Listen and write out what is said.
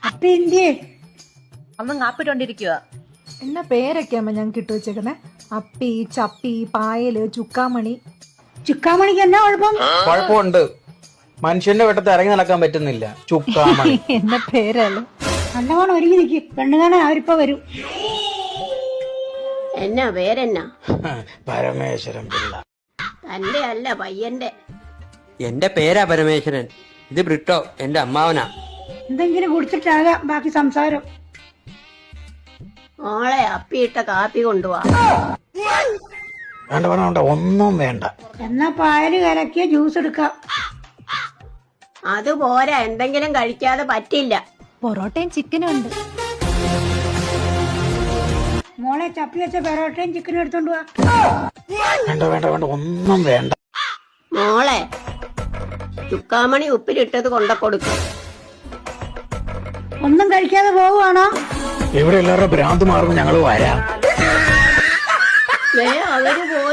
അപ്പി എന്തിയേ? അമ്മ കാപ്പിട്ടോണ്ടിരിക്കുക. എന്നാ പേരൊക്കെ അമ്മ ഞങ്ങൾക്ക് ഇട്ട് വെച്ചേക്കുന്നേ? അപ്പി, ചപ്പി, പായല്, ചുക്കാമണി. ചുക്കാമണിക്ക് എന്നാ കുഴപ്പം? കുഴപ്പമുണ്ട്, മനുഷ്യന്റെ വെട്ടത്ത് ഇറങ്ങി നടക്കാൻ പറ്റുന്നില്ല. ചുക്കാമണി എന്ന പേരല്ലോ. നല്ലവണ്ണം ഒരുങ്ങി നിൽക്കി, പെണ്ണ് കാണാൻ അവരിപ്പോ വരും. എന്നാ പേരെന്നാ? പരമേശ്വരൻ പിള്ള. തന്റെ അല്ല, പയ്യന്റെ. എന്റെ പേരാ പരമേശ്വരൻ. ഇത് ബ്രിട്ടോ, എന്റെ അമ്മാവനാ. എന്തെങ്കിലും കുടിച്ചിട്ടാകാം ബാക്കി സംസാരം. മോളെ അപ്പിയിട്ട കാപ്പി കൊണ്ടുപോവാ. വേണ്ട വേണ്ട വേണ്ട, ഒന്നും വേണ്ട. എന്നാ പായല് കലക്കിയ ജ്യൂസ് എടുക്കാം. അത് പോരാ, എന്തെങ്കിലും കഴിക്കാതെ പറ്റില്ല. പൊറോട്ടയും ചിക്കനും ഉണ്ട്. മോളെ ചപ്പി വെച്ച പെറോട്ടയും ചിക്കനും എടുത്തോണ്ട് പോവാ. വേണ്ട വേണ്ട വേണ്ട, ഒന്നും വേണ്ട. മോളെ ചുക്കാമണി ഉപ്പിലിട്ടത് കൊണ്ട കൊടുക്കും. ഒന്നും കഴിക്കാതെ പോവുകയാണോ? ഇവിടെ എല്ലാവരുടെ ഭ്രാന്ത് മാറുമ്പോ ഞങ്ങള് വരാം. അവര് പോയി.